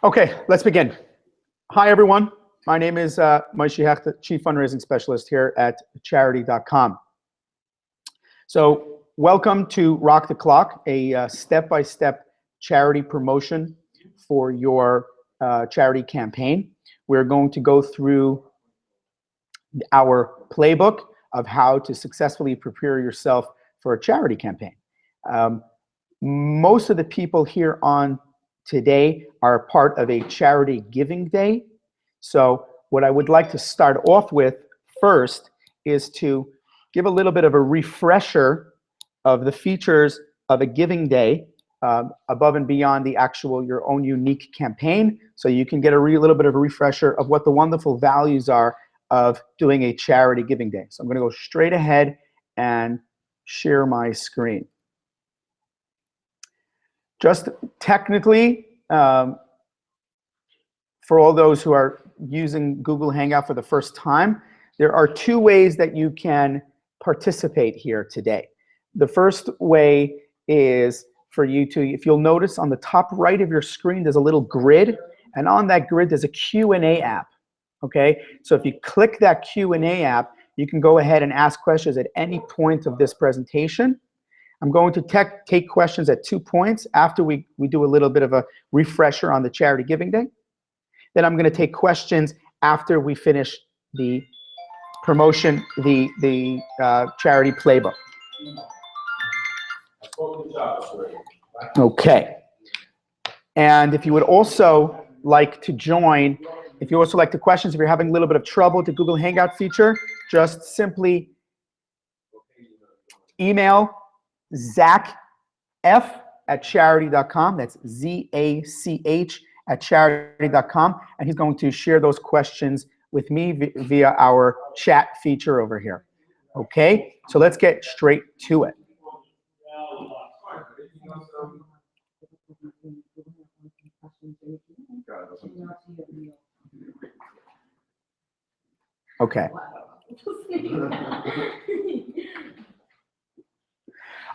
Okay, let's begin. Hi, everyone. My name is Moshe Hecht, Chief Fundraising Specialist here at Charidy.com. So welcome to Rock the Clock, a step-by-step charity promotion for your charity campaign. We're going to go through our playbook of how to successfully prepare yourself for a charity campaign. Most of the people here on today are part of a charity giving day. So what I would like to start off with first is to give a little bit of a refresher of the features of a giving day above and beyond the actual your own unique campaign, so you can get a little bit of a refresher of what the wonderful values are of doing a charity giving day. So I'm going to go straight ahead and share my screen. Just technically, for all those who are using Google Hangout for the first time, there are two ways that you can participate here today. The first way is for you to, if you'll notice on the top right of your screen, there's a little grid, and on that grid there's a Q&A app. Okay, so if you click that Q&A app, you can go ahead and ask questions at any point of this presentation. I'm going to take questions at 2 points after we do a little bit of a refresher on the charity giving day. Then I'm going to take questions after we finish the promotion, the charity playbook. Okay. And if you would also like to join, if you also like the questions, if you're having a little bit of trouble with the Google Hangout feature, just simply email ZachF@Charidy.com. That's ZACH@Charidy.com. And he's going to share those questions with me via our chat feature over here. Okay, so let's get straight to it. Okay.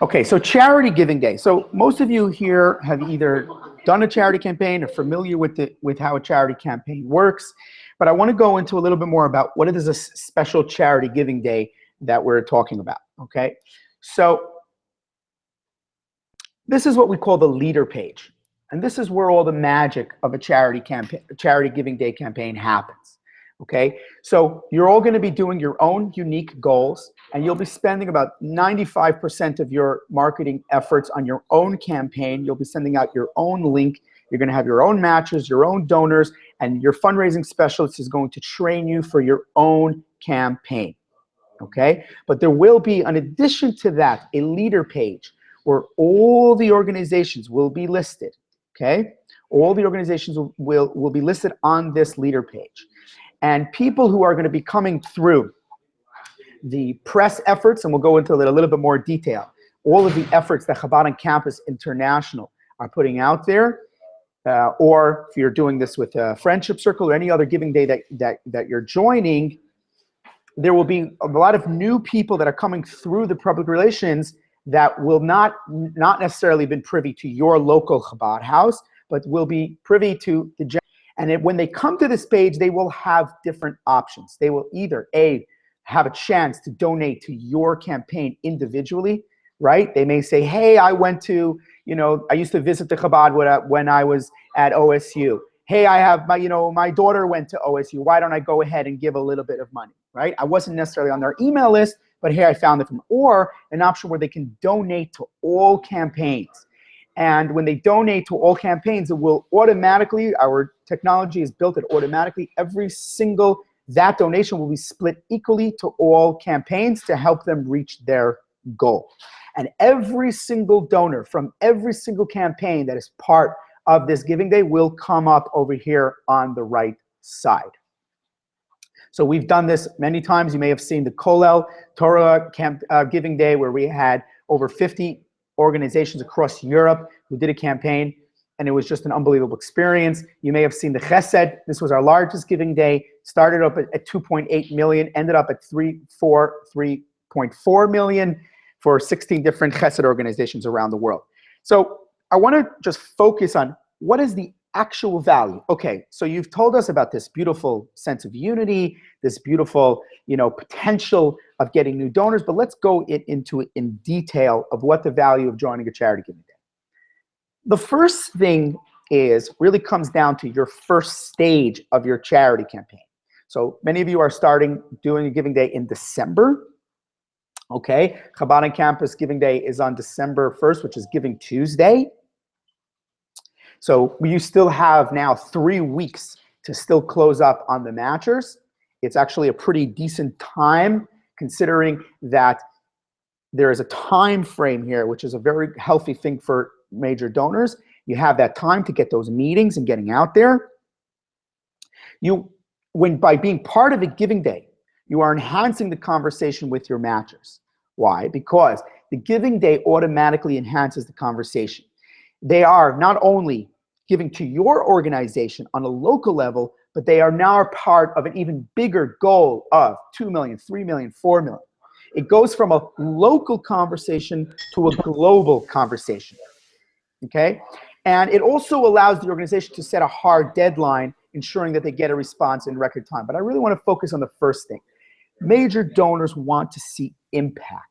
Okay, so charity giving day. So most of you here have either done a charity campaign or familiar with how a charity campaign works, but I want to go into a little bit more about what is a special charity giving day that we're talking about. Okay, so this is what we call the leader page, and this is where all the magic of a charity giving day campaign happens. Okay, so you're all going to be doing your own unique goals, and you'll be spending about 95% of your marketing efforts on your own campaign. You'll be sending out your own link. You're going to have your own matches, your own donors, and your fundraising specialist is going to train you for your own campaign. Okay, but there will be, in addition to that, a leader page where all the organizations will be listed. Okay, all the organizations will be listed on this leader page. And people who are going to be coming through the press efforts, and we'll go into a little bit more detail, all of the efforts that Chabad on Campus International are putting out there, or if you're doing this with a friendship circle or any other giving day that you're joining, there will be a lot of new people that are coming through the public relations that will not necessarily been privy to your local Chabad house, but will be privy to the general. And when they come to this page, they will have different options. They will either have a chance to donate to your campaign individually, right? They may say, hey, I went to, I used to visit the Chabad when I was at OSU. Hey, I have my daughter went to OSU. Why don't I go ahead and give a little bit of money, right? I wasn't necessarily on their email list, but here I found it from, or an option where they can donate to all campaigns. And when they donate to all campaigns, it will automatically, our technology is built it automatically, that donation will be split equally to all campaigns to help them reach their goal. And every single donor from every single campaign that is part of this giving day will come up over here on the right side. So we've done this many times. You may have seen the Kollel Torah giving day where we had over 50 organizations across Europe who did a campaign, and it was just an unbelievable experience. You may have seen the Chesed. This was our largest giving day. Started up at 2.8 million, ended up at 3.4 million for 16 different Chesed organizations around the world. So I want to just focus on what is the actual value. Okay, so you've told us about this beautiful sense of unity, this beautiful, potential of getting new donors, but let's go into it in detail of what the value of joining a charity giving day. The first thing really comes down to your first stage of your charity campaign. So many of you are doing a giving day in December. Okay, Chabad on Campus Giving Day is on December 1st, which is Giving Tuesday. So you still have now 3 weeks to still close up on the matchers. It's actually a pretty decent time, considering that there is a time frame here, which is a very healthy thing for major donors. You have that time to get those meetings and getting out there. By being part of a giving day, you are enhancing the conversation with your matchers. Why? Because the giving day automatically enhances the conversation. They are not only giving to your organization on a local level, but they are now part of an even bigger goal of 2 million, 3 million, 4 million. It goes from a local conversation to a global conversation, okay? And it also allows the organization to set a hard deadline, ensuring that they get a response in record time. But I really want to focus on the first thing. Major donors want to see impact.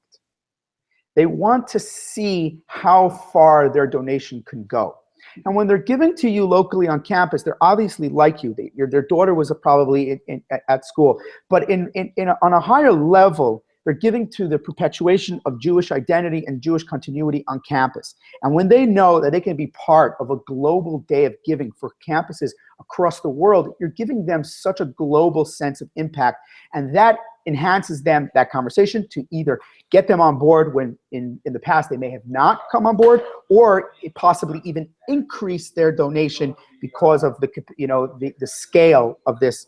They want to see how far their donation can go. And when they're giving to you locally on campus, they're obviously like you. Their daughter was probably at school. But on a higher level, they're giving to the perpetuation of Jewish identity and Jewish continuity on campus. And when they know that they can be part of a global day of giving for campuses across the world, you're giving them such a global sense of impact. And that enhances that conversation to either get them on board when in the past they may have not come on board, or possibly even increase their donation because of the scale of this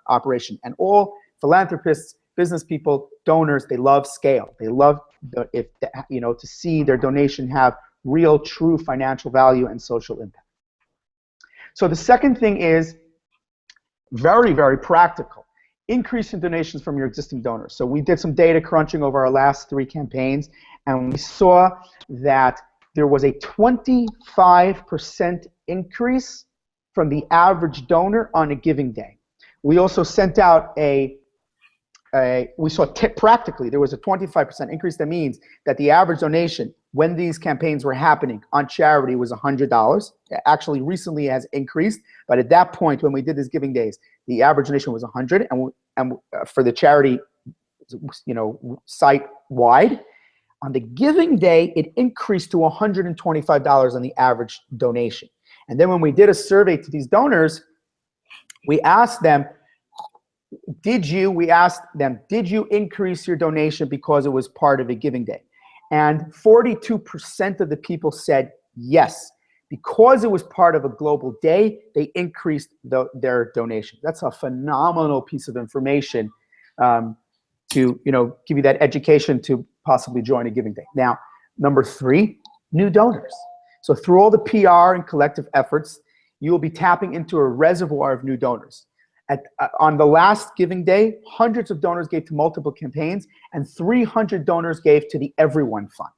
operation. And all philanthropists, business people, donors, they love scale. They love to see their donation have real, true financial value and social impact. So the second thing is very, very practical. Increase in donations from your existing donors. So we did some data crunching over our last 3 campaigns, and we saw that there was a 25% increase from the average donor on a giving day. We also sent out we saw practically there was a 25% increase. That means that the average donation when these campaigns were happening on Charidy was $100. Actually, recently has increased, but at that point when we did these giving days, the average donation was $100, and for the charity, site wide, on the giving day it increased to $125 on the average donation. And then when we did a survey to these donors, we asked them, did you increase your donation because it was part of a giving day? And 42% of the people said yes. Because it was part of a global day, they increased their donation. That's a phenomenal piece of information to give you that education to possibly join a giving day. Now, number 3, new donors. So through all the PR and collective efforts, you will be tapping into a reservoir of new donors. On the last giving day, hundreds of donors gave to multiple campaigns, and 300 donors gave to the Everyone Fund.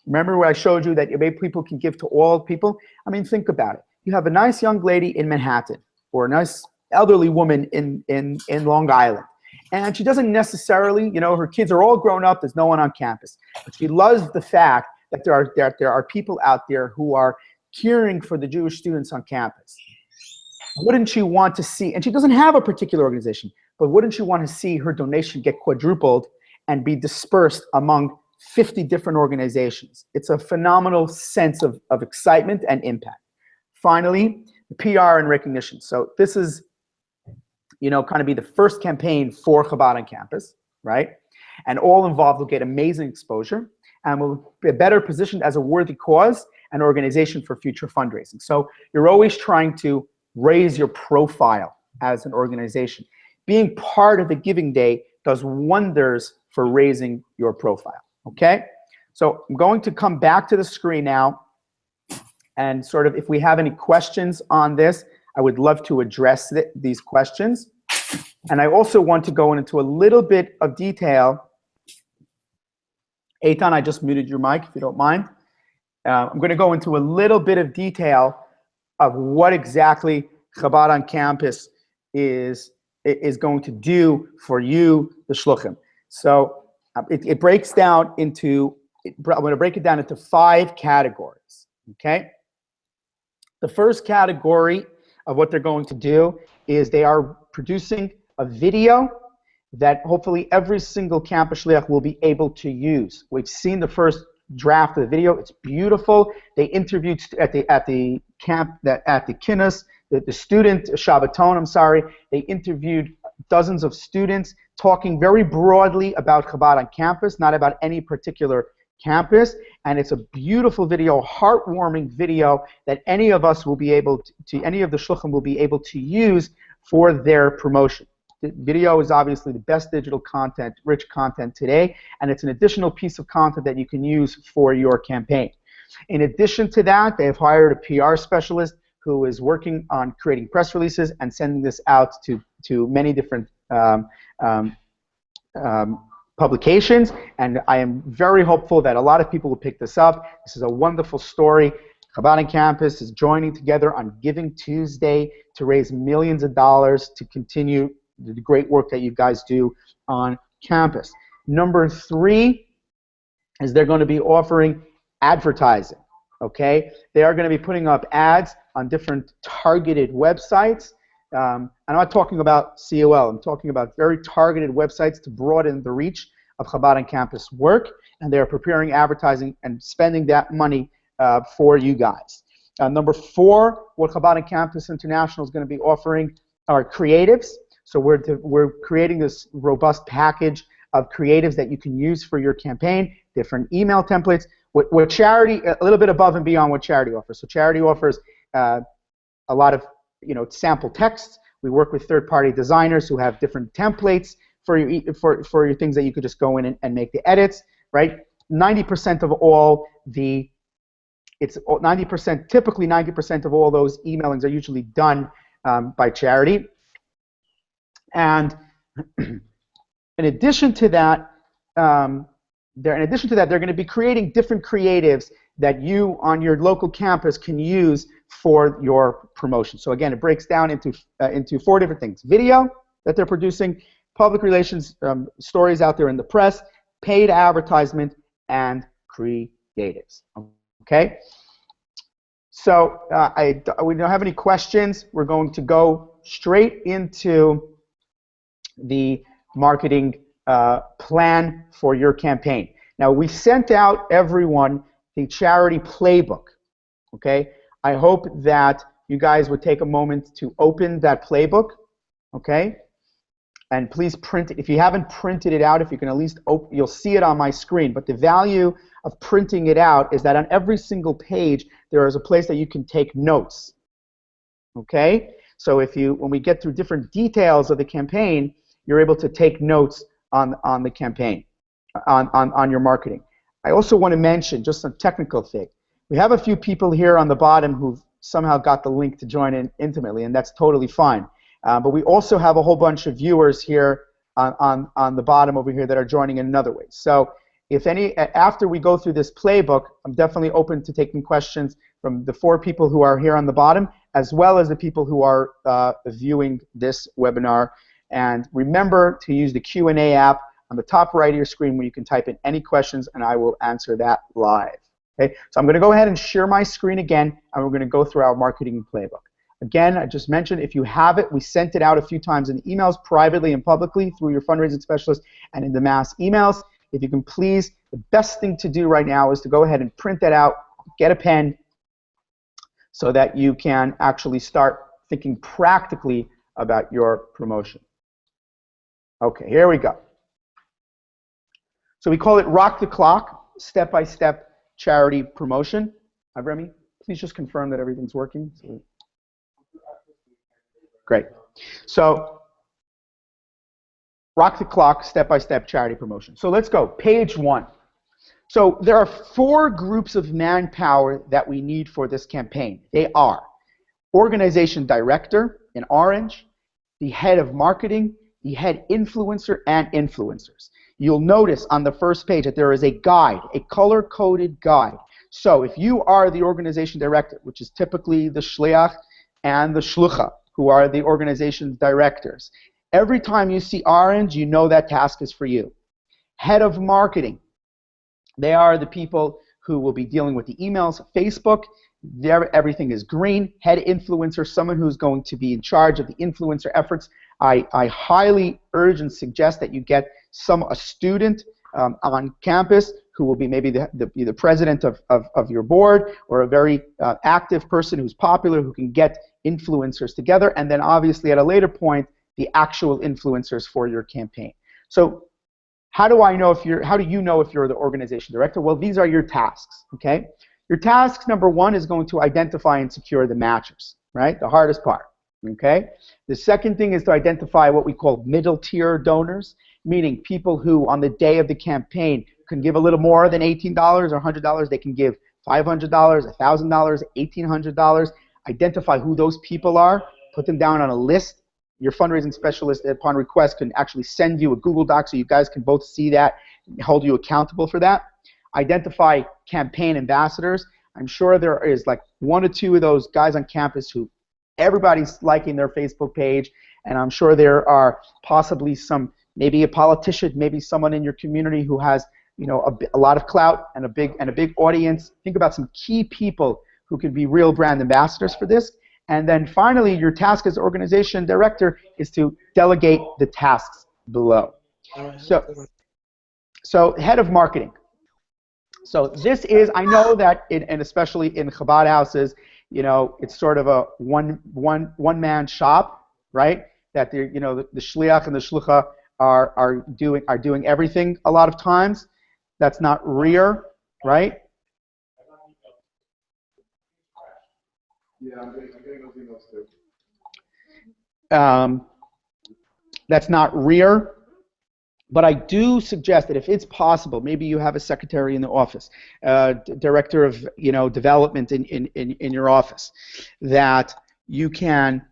Remember when I showed you that people can give to all people? I mean, think about it. You have a nice young lady in Manhattan, or a nice elderly woman in Long Island, and she doesn't necessarily, her kids are all grown up, there's no one on campus, but she loves the fact that there are people out there who are caring for the Jewish students on campus. Wouldn't you want to see, and she doesn't have a particular organization, but wouldn't you want to see her donation get quadrupled and be dispersed among 50 different organizations? It's a phenomenal sense of excitement and impact. Finally, the PR and recognition. So this is, kind of be the first campaign for Chabad on Campus, right? And all involved will get amazing exposure and will be better positioned as a worthy cause and organization for future fundraising. So you're always trying to raise your profile as an organization. Being part of the giving day does wonders for raising your profile, okay? So I'm going to come back to the screen now, and sort of if we have any questions on this, I would love to address these questions. And I also want to go into a little bit of detail. Eitan, I just muted your mic if you don't mind. I'm going to go into a little bit of detail of what exactly Chabad on Campus is going to do for you, the shluchim. So it breaks down into, I'm going to break it down into 5 categories, okay? The first category of what they're going to do is they are producing a video that hopefully every single campus shliach will be able to use. We've seen the first draft of the video. It's beautiful. They interviewed at the kinus, the student Shabbaton, I'm sorry. They interviewed dozens of students talking very broadly about Chabad on Campus, not about any particular campus, and it's a beautiful video, heartwarming video that any of us will be able to, any of the shluchim will be able to use for their promotion. The video is obviously the best digital content, rich content today, and it's an additional piece of content that you can use for your campaign. In addition to that, they have hired a PR specialist who is working on creating press releases and sending this out to many different publications, and I am very hopeful that a lot of people will pick this up. This is a wonderful story. Chabad on Campus is joining together on Giving Tuesday to raise millions of dollars to continue the great work that you guys do on campus. Number 3 is they're going to be offering advertising, okay? They are going to be putting up ads on different targeted websites. I'm not talking about COL. I'm talking about very targeted websites to broaden the reach of Chabad on Campus work, and they are preparing advertising and spending that money for you guys. Number 4, what Chabad on Campus International is going to be offering are creatives. So we're creating this robust package of creatives that you can use for your campaign, different email templates. What Charidy, a little bit above and beyond what Charidy offers. So Charidy offers a lot of sample texts. We work with third-party designers who have different templates for your things that you could just go in and make the edits, right? 90% of all the, typically 90% of all those emailings are usually done by Charidy. And in addition to that, they're going to be creating different creatives that you on your local campus can use for your promotion. So again, it breaks down into 4 different things: video that they're producing, public relations, stories out there in the press, paid advertisement, and creatives. Okay. So we don't have any questions. We're going to go straight into the marketing plan for your campaign. Now, we sent out everyone the Charidy playbook, okay? I hope that you guys would take a moment to open that playbook, okay? And please print it. If you haven't printed it out, if you can at least open, you'll see it on my screen. But the value of printing it out is that on every single page, there is a place that you can take notes, okay? So when we get through different details of the campaign, you're able to take notes on the campaign, on your marketing. I also want to mention just some technical thing. We have a few people here on the bottom who've somehow got the link to join in intimately, and that's totally fine. But we also have a whole bunch of viewers here on the bottom over here that are joining in another way. So if after we go through this playbook, I'm definitely open to taking questions from the 4 people who are here on the bottom, as well as the people who are viewing this webinar. And remember to use the Q&A app on the top right of your screen where you can type in any questions, and I will answer that live. Okay, so I'm going to go ahead and share my screen again, and we're going to go through our marketing playbook. Again, I just mentioned, if you have it, we sent it out a few times in emails, privately and publicly, through your fundraising specialist and in the mass emails. If you can please, the best thing to do right now is to go ahead and print that out, get a pen, so that you can actually start thinking practically about your promotion. Okay, here we go. So we call it Rock the Clock, step-by-step charity promotion. Remy, please just confirm that everything's working. Great. So Rock the Clock, step-by-step charity promotion. So let's go. Page 1. So there are 4 groups of manpower that we need for this campaign. They are organization director in orange, the head of marketing, the head influencer, and influencers. You'll notice on the first page that there is a guide, a color-coded guide. So if you are the organization director, which is typically the shliach and the shlucha, who are the organization's directors, every time you see orange, you know that task is for you. Head of marketing, they are the people who will be dealing with the emails. Facebook, everything is green. Head influencer, someone who's going to be in charge of the influencer efforts. I highly urge and suggest that you get a student on campus who will be maybe the president of your board, or a very active person who's popular who can get influencers together, and then obviously at a later point the actual influencers for your campaign. So how do you know if you're the organization director? Well, these are your tasks, okay? Your tasks, number one, is going to identify and secure the matchers, right? The hardest part, okay? The second thing is to identify what we call middle tier donors, meaning people who on the day of the campaign can give a little more than $18 or $100. They can give $500, $1,000, $1,800. Identify who those people are, put them down on a list. Your fundraising specialist, upon request, can actually send you a Google Doc so you guys can both see that and hold you accountable for that. Identify campaign ambassadors. I'm sure there is like 1 or 2 of those guys on campus who everybody's liking their Facebook page, and I'm sure there are possibly maybe a politician, maybe someone in your community who has, you know, a lot of clout and a big audience. Think about some key people who can be real brand ambassadors for this. And then finally, your task as organization director is to delegate the tasks below. So head of marketing. So this is, I know that, and especially in Chabad houses, you know, it's sort of a one-man shop, right? That you know, the shliach and the shlucha are doing everything a lot of times. That's not rear, right? Yeah, I'm getting those emails too. That's not rear, but I do suggest that if it's possible, maybe you have a secretary in the office, director of, you know, development in your office, that you can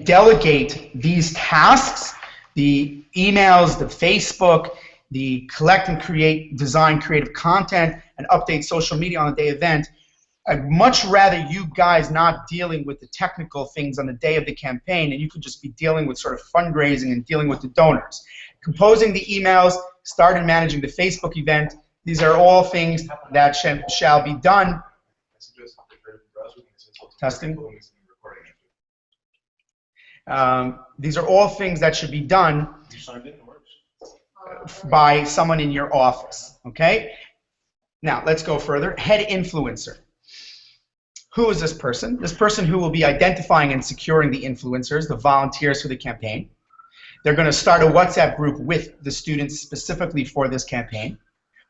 delegate these tasks, the emails, the Facebook, the collect and design creative content, and update social media on the day event. I'd much rather you guys not dealing with the technical things on the day of the campaign, and you could just be dealing with sort of fundraising and dealing with the donors. Composing the emails, start and managing the Facebook event. These are all things that shall be done. Testing. These are all things that should be done by someone in your office, okay? Now, let's go further. Head influencer. Who is this person? This person who will be identifying and securing the influencers, the volunteers for the campaign. They're going to start a WhatsApp group with the students specifically for this campaign.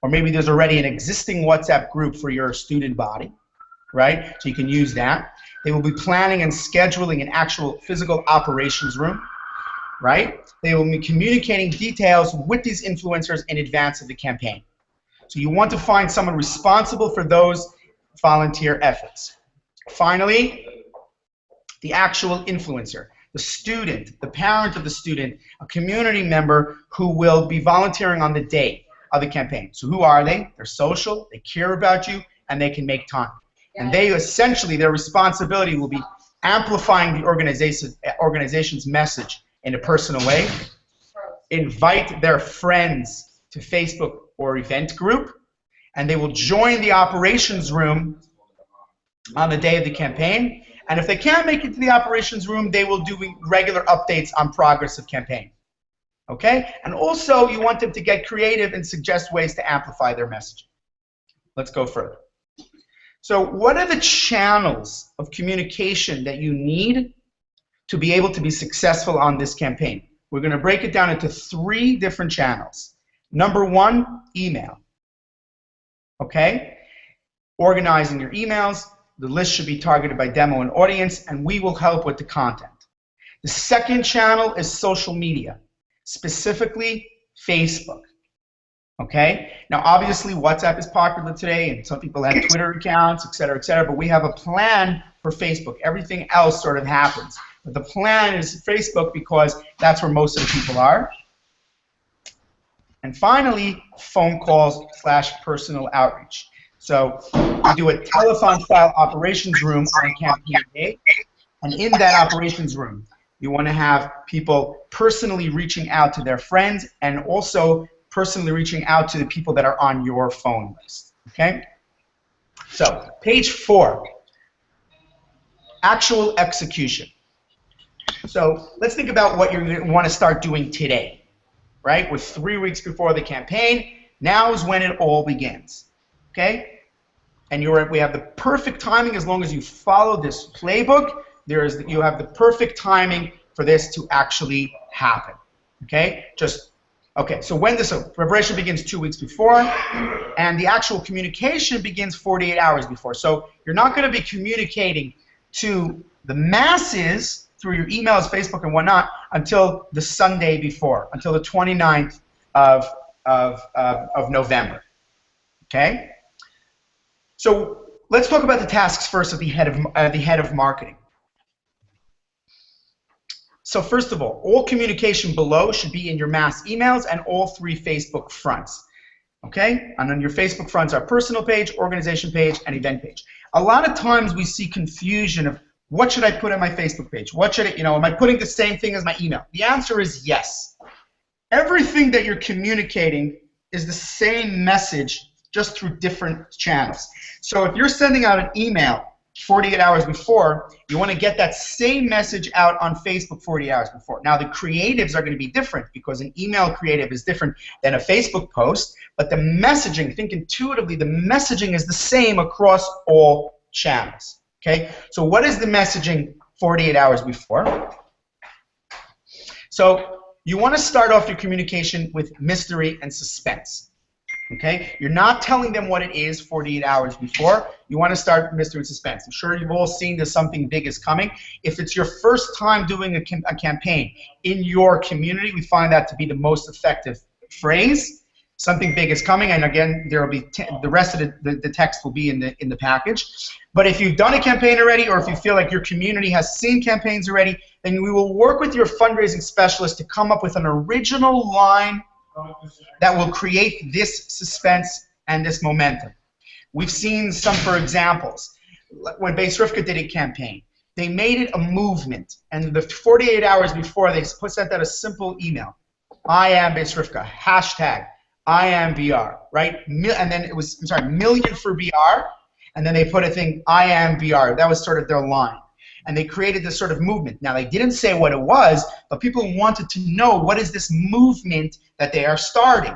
Or maybe there's already an existing WhatsApp group for your student body, right? So you can use that. They will be planning and scheduling an actual physical operations room, right? They will be communicating details with these influencers in advance of the campaign. So you want to find someone responsible for those volunteer efforts. Finally, the actual influencer, the student, the parent of the student, a community member who will be volunteering on the day of the campaign. So who are they? They're social, they care about you, and they can make time. And they essentially, their responsibility will be amplifying the organization's message in a personal way, invite their friends to Facebook or event group, and they will join the operations room on the day of the campaign. And if they can't make it to the operations room, they will do regular updates on progress of campaign. Okay? And also, you want them to get creative and suggest ways to amplify their messaging. Let's go further. So what are the channels of communication that you need to be able to be successful on this campaign? We're going to break it down into 3 different channels. Number 1, email. Okay? Organizing your emails. The list should be targeted by demo and audience, and we will help with the content. The second channel is social media, specifically Facebook. Okay? Now, obviously, WhatsApp is popular today, and some people have Twitter accounts, et cetera, but we have a plan for Facebook. Everything else sort of happens. But the plan is Facebook because that's where most of the people are. And finally, phone calls / personal outreach. So we do a telethon-style operations room on campaign day. And in that operations room, you want to have people personally reaching out to their friends and also personally reaching out to the people that are on your phone list. Okay? So, page 4, actual execution. So let's think about what you're going to want to start doing today, right? We're 3 weeks before the campaign. Now is when it all begins, okay? And we have the perfect timing as long as you follow this playbook. You have the perfect timing for this to actually happen, okay? So when this preparation begins 2 weeks before, and the actual communication begins 48 hours before. So you're not going to be communicating to the masses through your emails, Facebook, and whatnot until the Sunday before, until the 29th of November. Okay? So let's talk about the tasks first of the head of marketing. So first of all communication below should be in your mass emails and all 3 Facebook fronts. Okay? And on your Facebook fronts are personal page, organization page, and event page. A lot of times we see confusion of what should I put on my Facebook page? What should it, am I putting the same thing as my email? The answer is yes. Everything that you're communicating is the same message, just through different channels. So if you're sending out an email 48 hours before, you want to get that same message out on Facebook 48 hours before. Now the creatives are going to be different because an email creative is different than a Facebook post, but the messaging, think intuitively, the messaging is the same across all channels. Okay, so what is the messaging 48 hours before? So you want to start off your communication with mystery and suspense. Okay, you're not telling them what it is 48 hours before. You want to start mystery and suspense. I'm sure you've all seen that something big is coming. If it's your first time doing a campaign in your community, we find that to be the most effective phrase. Something big is coming, and again, there will be the rest of the text will be in the package. But if you've done a campaign already, or if you feel like your community has seen campaigns already, then we will work with your fundraising specialist to come up with an original line that will create this suspense and this momentum. We've seen some, for examples. When Beis Rivka did a campaign, they made it a movement, and the 48 hours before, they sent out a simple email. I am Beis Rivka, hashtag I am BR, right? And then it was, million for BR, and then they put a thing, I am BR. That was sort of their line. And they created this sort of movement. Now, they didn't say what it was, but people wanted to know what is this movement that they are starting,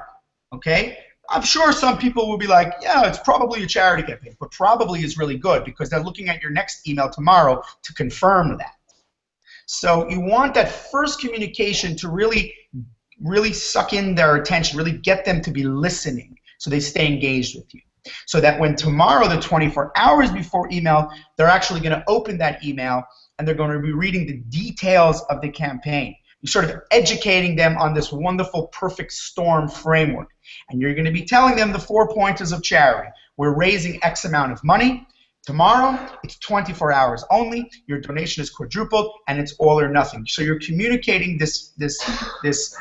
okay? I'm sure some people will be like, yeah, it's probably a charity campaign, but probably is really good because they're looking at your next email tomorrow to confirm that. So you want that first communication to really suck in their attention, really get them to be listening so they stay engaged with you. So that when tomorrow, the 24 hours before email, they're actually going to open that email and they're going to be reading the details of the campaign. You're sort of educating them on this wonderful perfect storm framework. And you're going to be telling them the 4 pointers of Charidy. We're raising X amount of money. Tomorrow, it's 24 hours only. Your donation is quadrupled, and it's all or nothing. So you're communicating this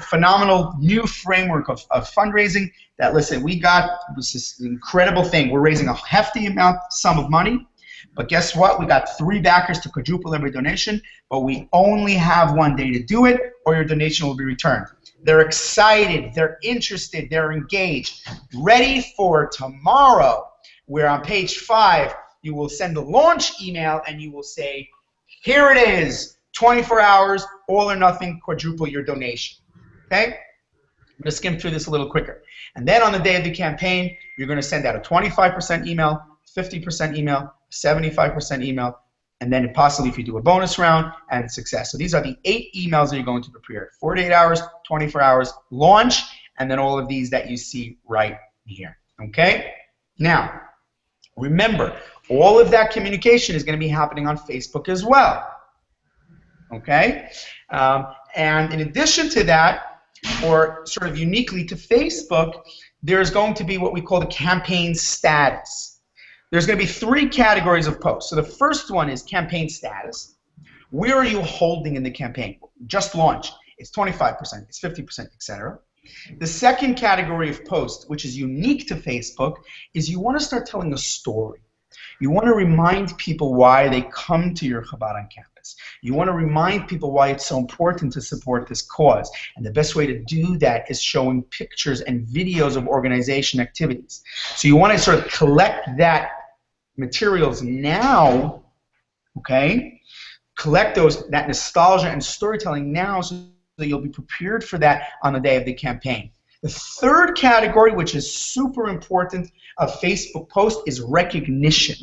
phenomenal new framework of fundraising that, listen, we got this incredible thing. We're raising a hefty sum of money, but guess what? We got 3 backers to quadruple every donation, but we only have 1 day to do it, or your donation will be returned. They're excited, they're interested, they're engaged, ready for tomorrow. We're on page 5. You will send a launch email and you will say, here it is, 24 hours, all or nothing, quadruple your donation. Okay? I'm going to skim through this a little quicker. And then on the day of the campaign, you're going to send out a 25% email, 50% email, 75% email, and then possibly if you do a bonus round, and success. So these are the 8 emails that you're going to prepare. 48 hours, 24 hours, launch, and then all of these that you see right here. Okay? Now, remember, all of that communication is going to be happening on Facebook as well. Okay? And in addition to that, or sort of uniquely to Facebook, there's going to be what we call the campaign status. There's going to be 3 categories of posts. So the first one is campaign status. Where are you holding in the campaign? Just launched. It's 25%, it's 50%, etc. The second category of post, which is unique to Facebook, is you want to start telling a story. You want to remind people why they come to your Chabad on campus. You want to remind people why it's so important to support this cause. And the best way to do that is showing pictures and videos of organization activities. So you want to sort of collect that materials now, okay? Collect that nostalgia and storytelling now so that you'll be prepared for that on the day of the campaign. The third category, which is super important of Facebook post, is recognition.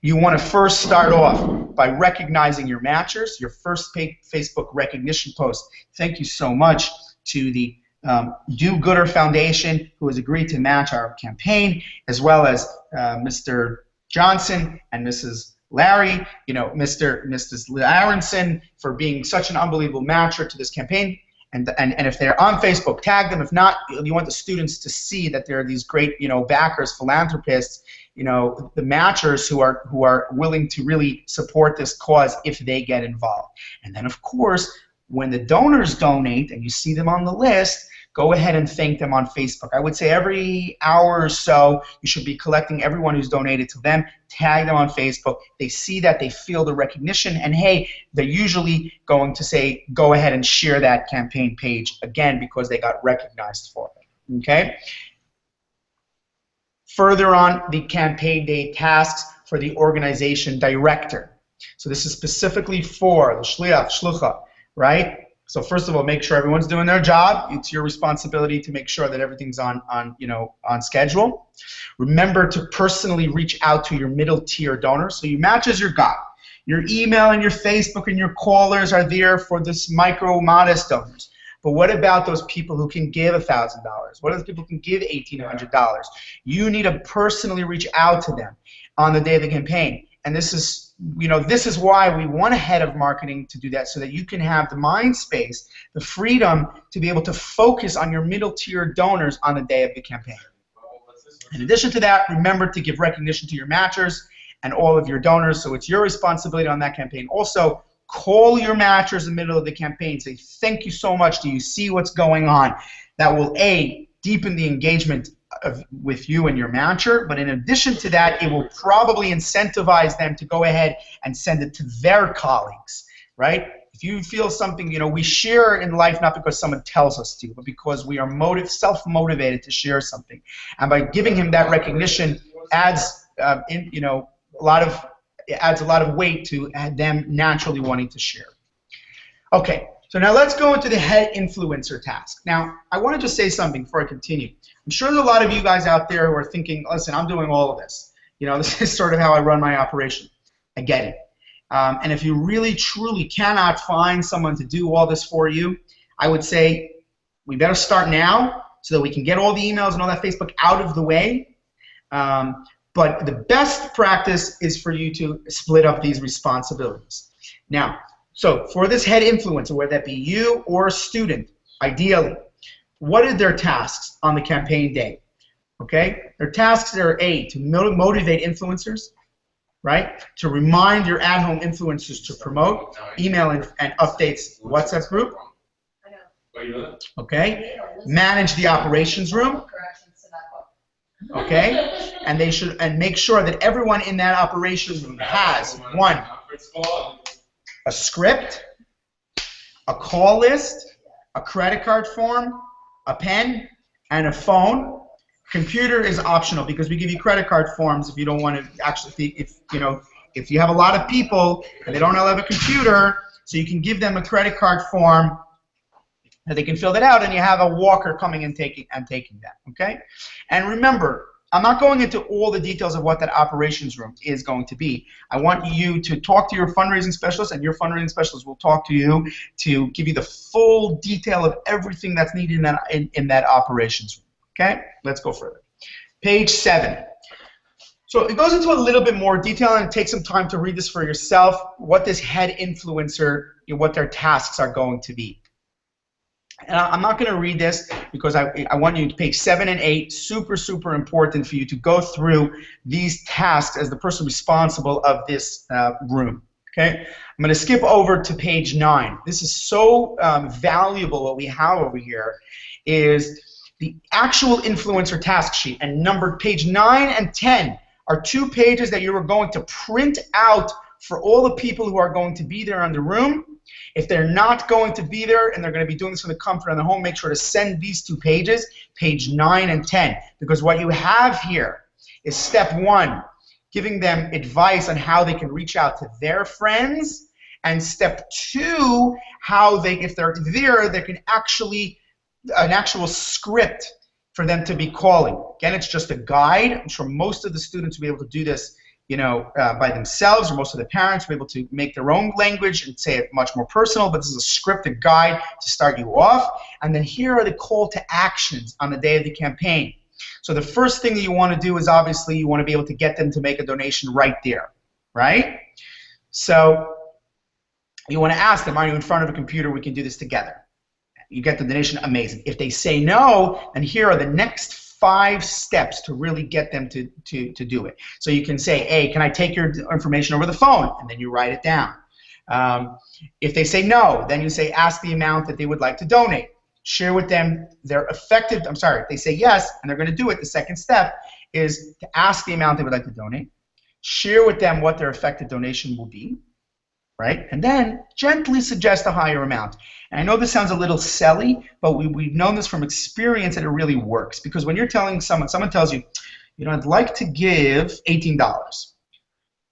You want to first start off by recognizing your matchers, your first Facebook recognition post. Thank you so much to the Do Gooder Foundation, who has agreed to match our campaign, as well as Mr. Johnson and Mrs. Larry, Mrs. Aronson, for being such an unbelievable matcher to this campaign. And if they're on Facebook, tag them. If not, you want the students to see that there are these great, backers, philanthropists, the matchers who are willing to really support this cause if they get involved. And then, of course, when the donors donate and you see them on the list, go ahead and thank them on Facebook. I would say every hour or so, you should be collecting everyone who's donated to them, tag them on Facebook. They see that, they feel the recognition, and hey, they're usually going to say, go ahead and share that campaign page again because they got recognized for it, okay? Further on, the campaign day tasks for the organization director. So this is specifically for the shliach, shlucha, right? So first of all, make sure everyone's doing their job. It's your responsibility to make sure that everything's on schedule. Remember to personally reach out to your middle tier donors. So your matches you got. Your email and your Facebook and your callers are there for this micro modest donors. But what about those people who can give $1,000? What are those people who can give $1,800? You need to personally reach out to them on the day of the campaign. And this is this is why we want a head of marketing to do that, so that you can have the mind space, the freedom to be able to focus on your middle tier donors on the day of the campaign. In addition to that, remember to give recognition to your matchers and all of your donors, so it's your responsibility on that campaign. Also, call your matchers in the middle of the campaign. Say, thank you so much. Do you see what's going on? That will, A, deepen the engagement with you and your matcher, but in addition to that, it will probably incentivize them to go ahead and send it to their colleagues, right? If you feel something, we share in life not because someone tells us to, but because we are self-motivated to share something. And by giving him that recognition adds, adds a lot of weight to them naturally wanting to share. Okay. So now let's go into the head influencer task. Now, I want to just say something before I continue. I'm sure there's a lot of you guys out there who are thinking, listen, I'm doing all of this. This is sort of how I run my operation. I get it. And if you really, truly cannot find someone to do all this for you, I would say we better start now so that we can get all the emails and all that Facebook out of the way. But the best practice is for you to split up these responsibilities. Now, so for this head influencer, whether that be you or a student, ideally, what are their tasks on the campaign day? Okay? Their tasks are A, to motivate influencers, right? To remind your at-home influencers to promote, email and updates WhatsApp group. Okay? Manage the operations room. Okay? And they should make sure that everyone in that operations room has one, a script, a call list, a credit card form, a pen, and a phone. Computer is optional because we give you credit card forms if you don't want to actually, if you have a lot of people and they don't all have a computer, so you can give them a credit card form and they can fill that out, and you have a walker coming and taking that. Okay? And remember, I'm not going into all the details of what that operations room is going to be. I want you to talk to your fundraising specialist, and your fundraising specialist will talk to you to give you the full detail of everything that's needed in that operations room. Okay? Let's go further. Page 7. So it goes into a little bit more detail, and take some time to read this for yourself, what this head influencer, what their tasks are going to be. And I'm not going to read this because I want you to page 7 and 8, super, super important for you to go through these tasks as the person responsible of this room. Okay, I'm going to skip over to page 9. This is so valuable. What we have over here is the actual influencer task sheet, and page 9 and 10 are 2 pages that you are going to print out for all the people who are going to be there in the room. If they're not going to be there and they're going to be doing this from the comfort of their home, make sure to send these 2 pages, page 9 and 10, because what you have here is step 1, giving them advice on how they can reach out to their friends, and step 2, how they, if they're there, they can actually, an actual script for them to be calling. Again, it's just a guide. I'm sure most of the students will be able to do this, by themselves, or most of the parents will be able to make their own language and say it much more personal, but this is a scripted guide to start you off. And then here are the call to actions on the day of the campaign. So the first thing that you want to do is obviously you want to be able to get them to make a donation right there, right? So you want to ask them, are you in front of a computer? We can do this together. You get the donation, amazing. If they say no, then here are the next 5 steps to really get them to do it. So you can say, hey, can I take your information over the phone? And then you write it down. If they say no, then you say, ask the amount that they would like to donate. Share with them their effective, if they say yes, and they're going to do it, the second step is to ask the amount they would like to donate. Share with them what their effective donation will be, right? And then gently suggest a higher amount. And I know this sounds a little silly, but we've known this from experience that it really works. Because when you're telling someone tells you, I'd like to give $18.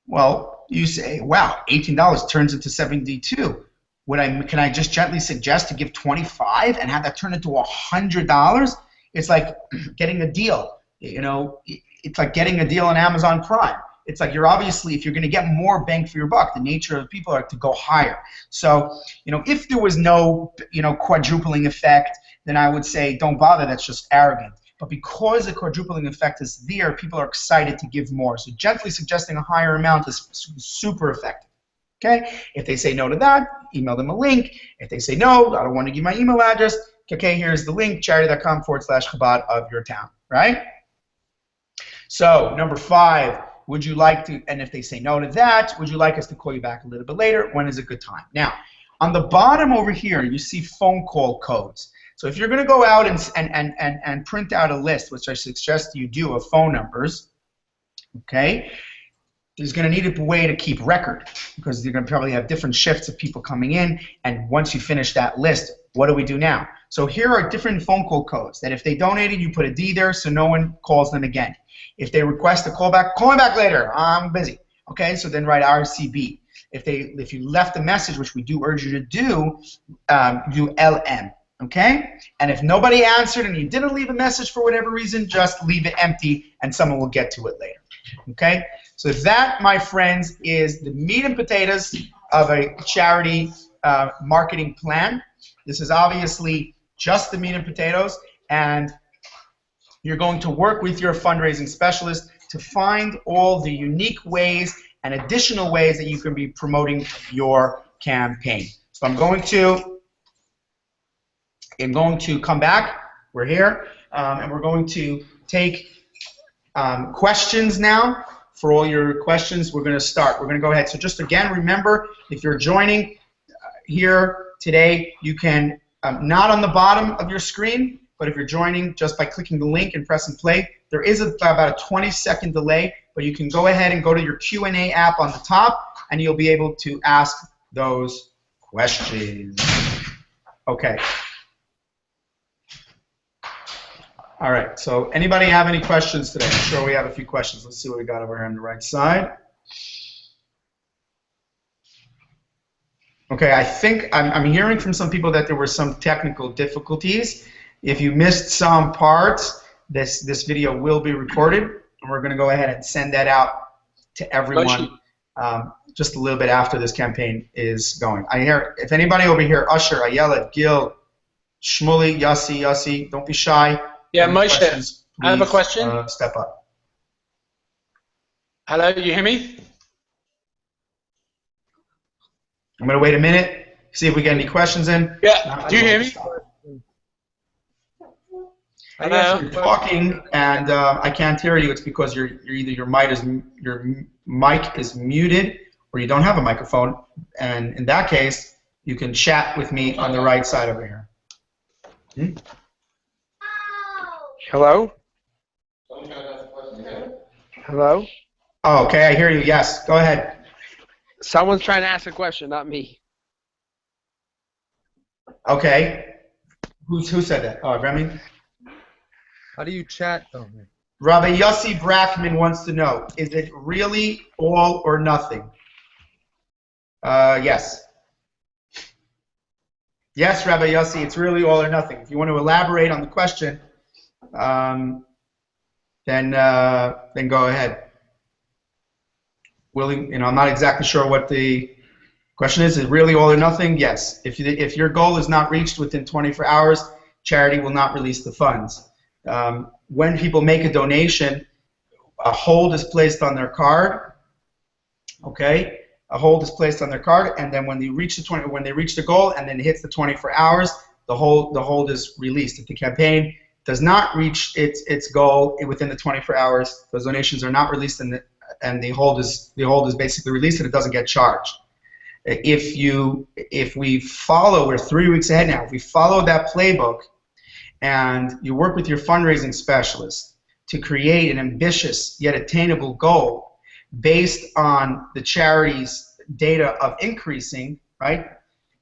Well, you say, wow, $18 turns into $72. Can I just gently suggest to give $25 and have that turn into $100? It's like getting a deal. It's like getting a deal on Amazon Prime. It's like you're obviously, if you're going to get more bang for your buck, the nature of people are to go higher. So, if there was no, quadrupling effect, then I would say don't bother. That's just arrogant. But because the quadrupling effect is there, people are excited to give more. So gently suggesting a higher amount is super effective. Okay? If they say no to that, email them a link. If they say no, I don't want to give my email address, okay, here's the link, charidy.com/Chabad of your town, right? So, number 5, would you like to, and if they say no to that, would you like us to call you back a little bit later? When is a good time? Now, on the bottom over here, you see phone call codes. So if you're going to go out and print out a list, which I suggest you do, of phone numbers, okay, there's going to need a way to keep record, because you're going to probably have different shifts of people coming in, and once you finish that list, what do we do now? So here are different phone call codes that if they donated, you put a D there so no one calls them again. If they request a call me back later, I'm busy. Okay, so then write RCB. If you left a message, which we do urge you to do, do LM. Okay? And if nobody answered and you didn't leave a message for whatever reason, just leave it empty and someone will get to it later. Okay? So that, my friends, is the meat and potatoes of a charity marketing plan. This is obviously just the meat and potatoes, and you're going to work with your fundraising specialist to find all the unique ways and additional ways that you can be promoting your campaign. So I'm going to come back. We're here, and we're going to take questions now. For all your questions, we're going to start. We're going to go ahead. So just again, remember, if you're joining here today, you can, not on the bottom of your screen, but if you're joining just by clicking the link and pressing play, there is about a 20-second delay, but you can go ahead and go to your Q&A app on the top, and you'll be able to ask those questions. Okay. All right, so anybody have any questions today? I'm sure we have a few questions. Let's see what we got over here on the right side. Okay, I think I'm hearing from some people that there were some technical difficulties. If you missed some parts, this video will be recorded, and we're going to go ahead and send that out to everyone just a little bit after this campaign is going. I hear, if anybody over here, Usher, Ayala, Gil, Shmuley, Yossi, don't be shy. Yeah, Moshe, I have a question. Step up. Hello, you hear me? I'm going to wait a minute, see if we get any questions in. Yeah, do you hear me? Hello. If you're talking and I can't hear you, it's because either your mic is muted or you don't have a microphone, and in that case, you can chat with me on the right side over here. Hello? Hello? Oh, okay, I hear you. Yes, go ahead. Someone's trying to ask a question, not me. Okay. Who said that? Oh, Remy? How do you chat? Oh, Rabbi Yossi Brackman wants to know, is it really all or nothing? Yes. Yes, Rabbi Yossi, it's really all or nothing. If you want to elaborate on the question, then go ahead. Willing, I'm not exactly sure what the question is. Is it really all or nothing? Yes. If your goal is not reached within 24 hours, charity will not release the funds. When people make a donation, a hold is placed on their card. Okay, a hold is placed on their card, and then when they reach the goal, and then it hits the 24 hours, the hold is released. If the campaign does not reach its goal within the 24 hours, those donations are not released, and the hold is basically released, and it doesn't get charged. If we follow, we're 3 weeks ahead now. If we follow that playbook, and you work with your fundraising specialist to create an ambitious yet attainable goal based on the charity's data of increasing, right?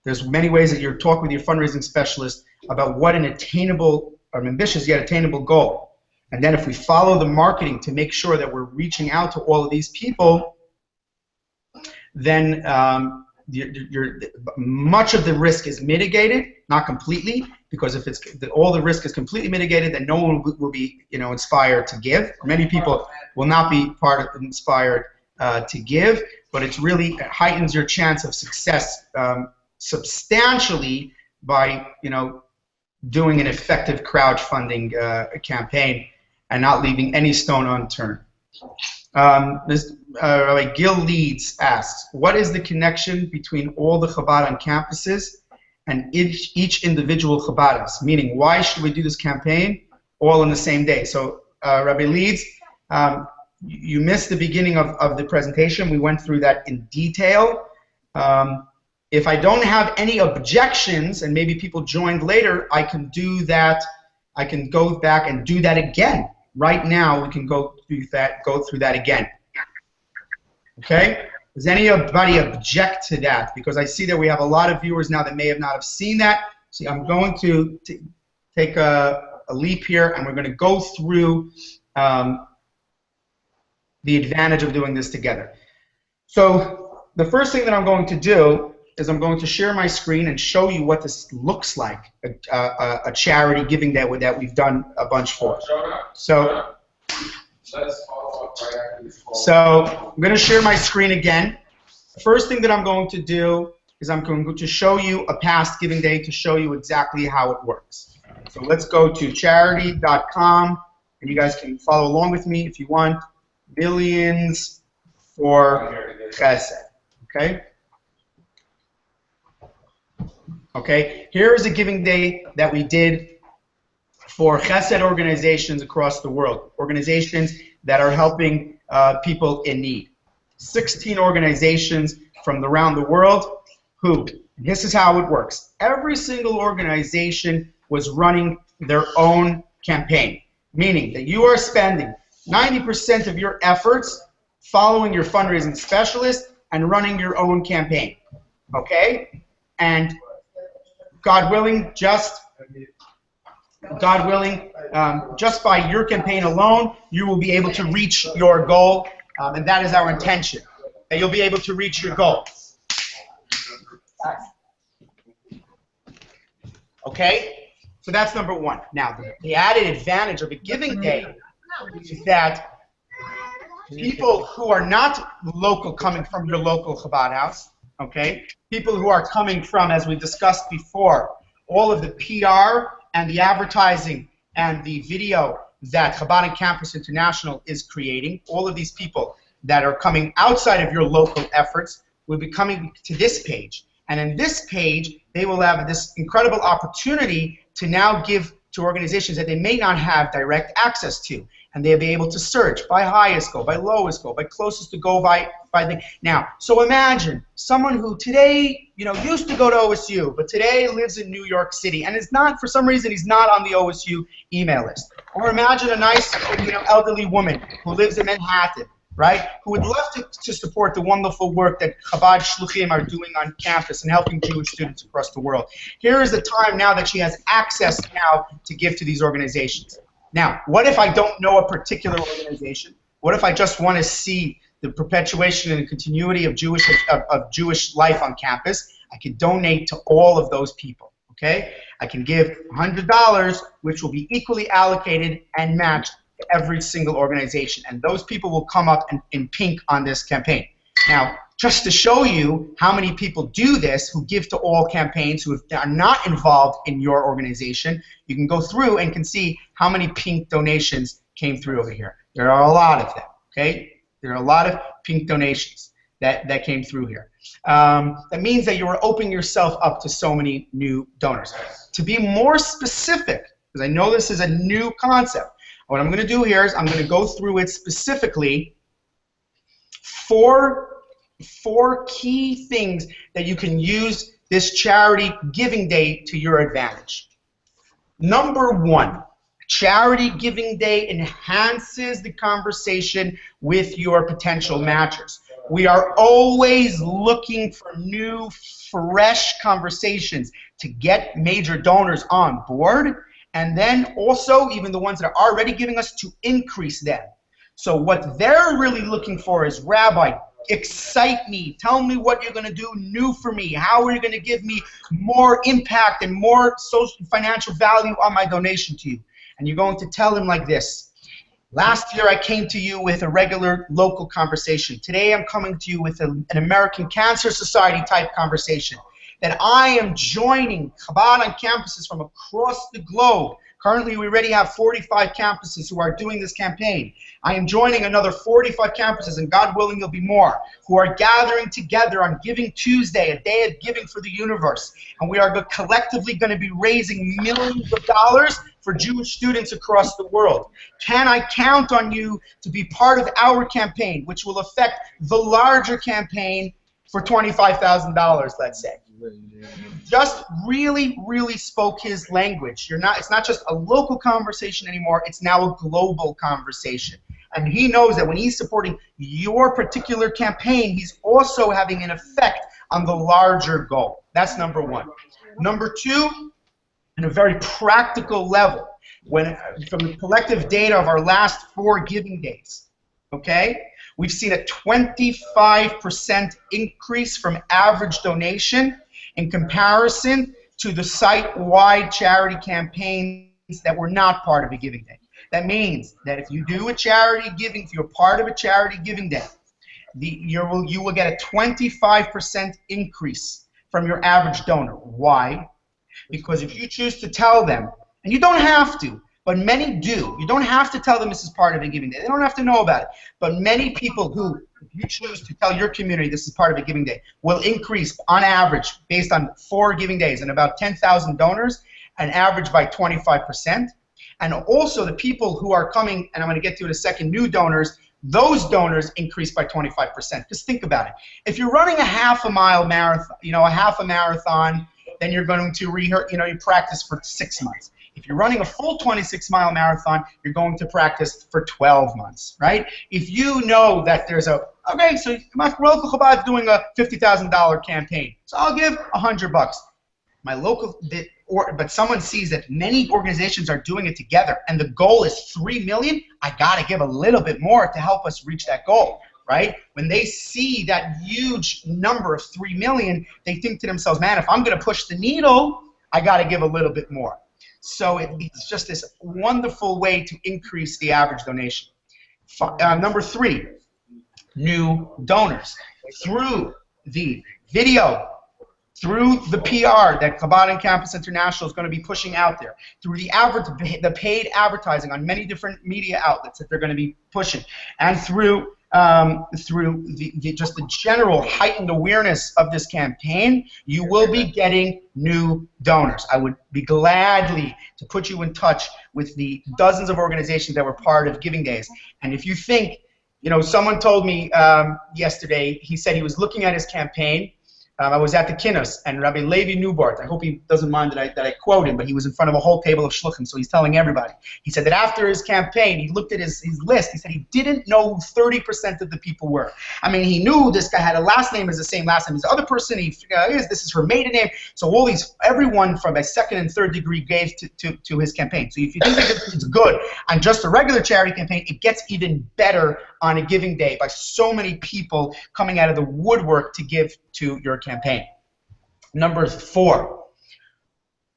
There's many ways that you're talking with your fundraising specialist about what an attainable, or an ambitious yet attainable goal. And then if we follow the marketing to make sure that we're reaching out to all of these people, then much of the risk is mitigated, not completely, because if all the risk is completely mitigated, then no one will be inspired to give. Many people will not be inspired to give, but it heightens your chance of success substantially by doing an effective crowdfunding campaign and not leaving any stone unturned. Gil Leeds asks, what is the connection between all the Chabad on campuses and each individual Chabadis? Meaning, why should we do this campaign all on the same day? So, Rabbi Leeds, you missed the beginning of the presentation. We went through that in detail. If I don't have any objections, and maybe people joined later, I can do that. I can go back and do that again. Right now, we can go through that again. Okay? Does anybody object to that? Because I see that we have a lot of viewers now that may have not have seen that. See, I'm going to take a leap here, and we're going to go through the advantage of doing this together. So the first thing that I'm going to do is I'm going to share my screen and show you what this looks like, a charity giving that we've done a bunch for. So I'm going to share my screen again. The first thing that I'm going to do is I'm going to show you a past giving day to show you exactly how it works. So let's go to charidy.com, and you guys can follow along with me if you want. Millions for Chesed. Okay? Okay, here is a giving day that we did for Chesed organizations across the world, organizations that are helping people in need. 16 organizations from around the world who, this is how it works. Every single organization was running their own campaign, meaning that you are spending 90% of your efforts following your fundraising specialist and running your own campaign, okay? And God willing, just by your campaign alone, you will be able to reach your goal, and that is our intention, that you'll be able to reach your goal. Okay? So that's number one. Now, the added advantage of a giving day is that people who are not local, coming from your local Chabad house, okay, people who are coming from, as we discussed before, all of the PR and the advertising and the video that Chabad on Campus International is creating, all of these people that are coming outside of your local efforts will be coming to this page. And in this page, they will have this incredible opportunity to now give to organizations that they may not have direct access to. And they'll be able to search by highest goal, by lowest goal, by closest to goal, by the now. So imagine someone who today, used to go to OSU, but today lives in New York City and is not, for some reason, he's not on the OSU email list. Or imagine a nice, elderly woman who lives in Manhattan, right? Who would love to support the wonderful work that Chabad Shluchim are doing on campus and helping Jewish students across the world. Here is the time now that she has access now to give to these organizations. Now, what if I don't know a particular organization? What if I just want to see the perpetuation and the continuity of Jewish life on campus? I can donate to all of those people, okay? I can give $100, which will be equally allocated and matched to every single organization. And those people will come up in pink on this campaign. Now, just to show you how many people do this, who give to all campaigns, who are not involved in your organization, you can go through and can see how many pink donations came through over here. There are a lot of them, okay? There are a lot of pink donations that came through here. That means that you are opening yourself up to so many new donors. To be more specific, because I know this is a new concept, what I'm going to do here is I'm going to go through it specifically. Four key things that you can use this charity giving day to your advantage. Number one, charity giving day enhances the conversation with your potential matchers. We are always looking for new, fresh conversations to get major donors on board, and then also even the ones that are already giving us to increase them. So what they're really looking for is, Rabbi, excite me. Tell me what you're going to do new for me. How are you going to give me more impact and more social financial value on my donation to you? And you're going to tell him like this. Last year I came to you with a regular local conversation. Today I'm coming to you with an American Cancer Society type conversation. That I am joining Chabad on campuses from across the globe. Currently, we already have 45 campuses who are doing this campaign. I am joining another 45 campuses, and God willing, there'll be more, who are gathering together on Giving Tuesday, a day of giving for the universe. And we are collectively going to be raising millions of dollars for Jewish students across the world. Can I count on you to be part of our campaign, which will affect the larger campaign for $25,000, let's say? Just really, really spoke his language. It's not just a local conversation anymore, it's now a global conversation. And he knows that when he's supporting your particular campaign, he's also having an effect on the larger goal. That's number one. Number two, on a very practical level, from the collective data of our last 4 giving days, okay? We've seen a 25% increase from average donation in comparison to the site-wide charity campaigns that were not part of a giving day. That means that if you do a charity giving, if you're part of a charity giving day, you will get a 25% increase from your average donor. Why? Because if you choose to tell them, and you don't have to, but many do. You don't have to tell them this is part of a giving day. They don't have to know about it. But many people who, if you choose to tell your community this is part of a giving day, will increase on average, based on 4 giving days and about 10,000 donors, an average by 25%. And also the people who are coming, and I'm going to get to in a second, new donors, those donors increase by 25%. Just think about it. If you're running a half-a-mile marathon, a marathon, then you're going to you practice for 6 months. If you're running a full 26-mile marathon, you're going to practice for 12 months, right? If you know that there's okay, so my local Chabad is doing a $50,000 campaign, so I'll give $100. My local, but someone sees that many organizations are doing it together, and the goal is 3 million. I gotta give a little bit more to help us reach that goal, right? When they see that huge number of 3 million, they think to themselves, man, if I'm gonna push the needle, I gotta give a little bit more. So it's just this wonderful way to increase the average donation. Number 3, new donors. Through the video, through the PR that Chabad and Campus International is going to be pushing out there, through the paid advertising on many different media outlets that they're going to be pushing, and through through just the general heightened awareness of this campaign, you will be getting new donors. I would be gladly to put you in touch with the dozens of organizations that were part of Giving Days. And if you think, someone told me yesterday, he said he was looking at his campaign. I was at the Kinnos, and Rabbi Levi Newbart, I hope he doesn't mind that I quote him, but he was in front of a whole table of shluchim, so he's telling everybody. He said that after his campaign, he looked at his list. He said he didn't know who 30% of the people were. I mean, he knew this guy had a last name as the same last name as the other person. He figured out, this is her maiden name. So everyone from a second and third degree gave to his campaign. So if you think that it's good on just a regular charity campaign, it gets even better on a Giving Day by so many people coming out of the woodwork to give to your campaign. Number 4,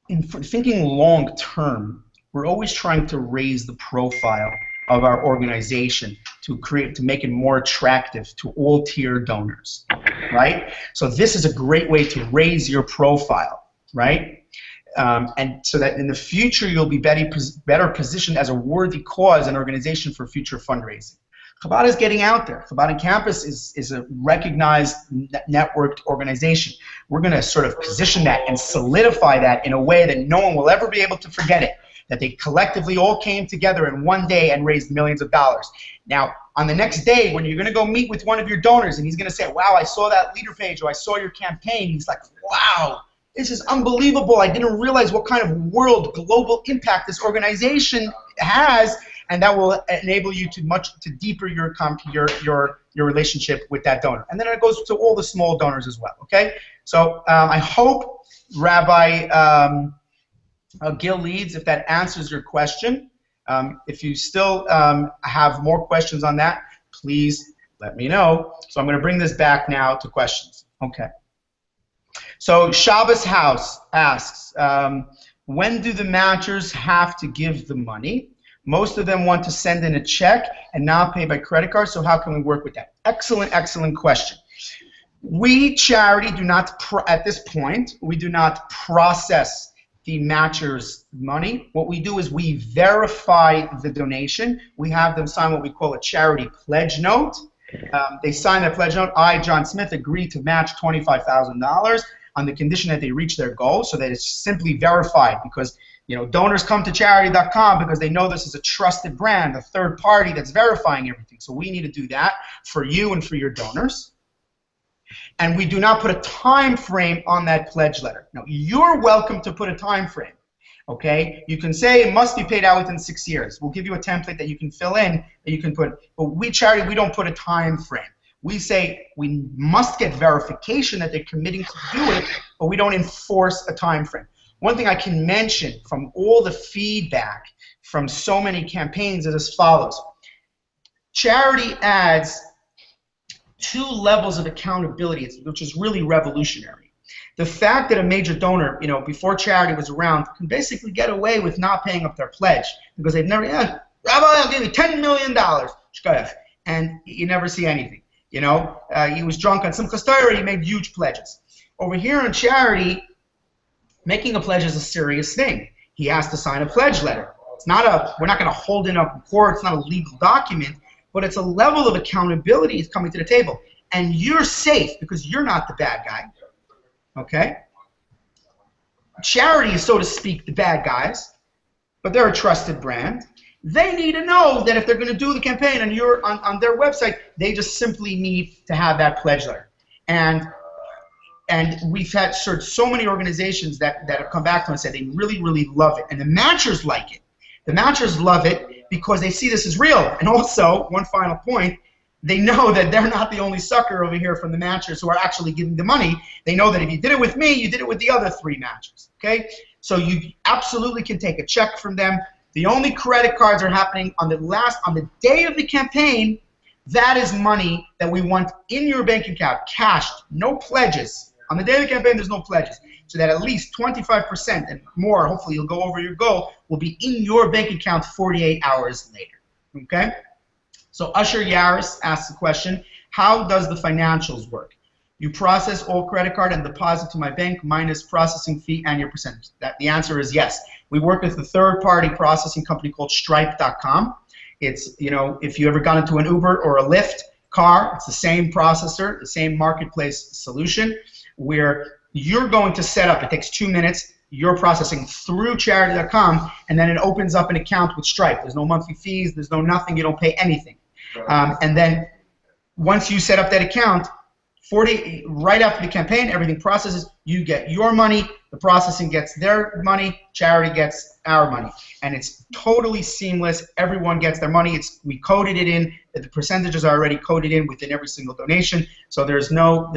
in thinking long term, we're always trying to raise the profile of our organization to make it more attractive to all tier donors, right? So this is a great way to raise your profile, right? And so that in the future you'll be better positioned as a worthy cause and organization for future fundraising. Chabad is getting out there. Chabad on Campus is a recognized networked organization. We're going to sort of position that and solidify that in a way that no one will ever be able to forget it, that they collectively all came together in one day and raised millions of dollars. Now, on the next day, when you're going to go meet with one of your donors and he's going to say, wow, I saw that leader page, or I saw your campaign, he's like, wow, this is unbelievable. I didn't realize what kind of global impact this organization has. And that will enable you to deeper your relationship with that donor. And then it goes to all the small donors as well, okay? So I hope Rabbi Gil leads, if that answers your question. If you still have more questions on that, please let me know. So I'm going to bring this back now to questions. Okay. So Shabbos House asks, when do the matchers have to give the money? Most of them want to send in a check and not pay by credit card, so how can we work with that? Excellent, excellent question. We, Charidy, do not, at this point, we do not process the matcher's money. What we do is we verify the donation. We have them sign what we call a charity pledge note. They sign that pledge note. I, John Smith, agree to match $25,000 on the condition that they reach their goal, so that it's simply verified, because donors come to Charidy.com because they know this is a trusted brand, a third party that's verifying everything. So we need to do that for you and for your donors. And we do not put a time frame on that pledge letter. Now, you're welcome to put a time frame, okay? You can say it must be paid out within 6 years. We'll give you a template that you can fill in, that you can put, but we, Charidy, we don't put a time frame. We say we must get verification that they're committing to do it, but we don't enforce a time frame. One thing I can mention from all the feedback from so many campaigns is as follows. Charidy adds 2 levels of accountability, which is really revolutionary. The fact that a major donor, before Charidy was around, can basically get away with not paying up their pledge because they've never, Rabbi, I'll give you $10 million, and you never see anything. He was drunk on some custodian, he made huge pledges. Over here on Charidy, making a pledge is a serious thing. He has to sign a pledge letter. It's not we're not going to hold it up in court. It's not a legal document, but it's a level of accountability coming to the table. And you're safe because you're not the bad guy. Okay? Charidy is, so to speak, the bad guys, but they're a trusted brand. They need to know that if they're going to do the campaign on their website, they just simply need to have that pledge letter. And we've had so many organizations that have come back to us and said they really, really love it. And the matchers like it. The matchers love it because they see this as real. And also, one final point, they know that they're not the only sucker over here from the matchers who are actually giving the money. They know that if you did it with me, you did it with the other 3 matchers. Okay? So you absolutely can take a check from them. The only credit cards are happening on the day of the campaign. That is money that we want in your bank account, cashed, no pledges. On the day of the campaign, there's no pledges. So that at least 25% and more, hopefully you'll go over your goal, will be in your bank account 48 hours later. Okay? So Usher Yaris asks the question, how does the financials work? You process all credit card and deposit to my bank minus processing fee and your percentage. The answer is yes. We work with a third-party processing company called Stripe.com. It's, if you ever got into an Uber or a Lyft, car. It's the same processor, the same marketplace solution, where you're going to set up, it takes 2 minutes, you're processing through Charidy.com, and then it opens up an account with Stripe. There's no monthly fees, there's no nothing, you don't pay anything. And then once you set up that account, right after the campaign, everything processes, you get your money, the processing gets their money, Charidy gets our money. And it's totally seamless, everyone gets their money. We coded it in, the percentages are already coded in within every single donation, so there's no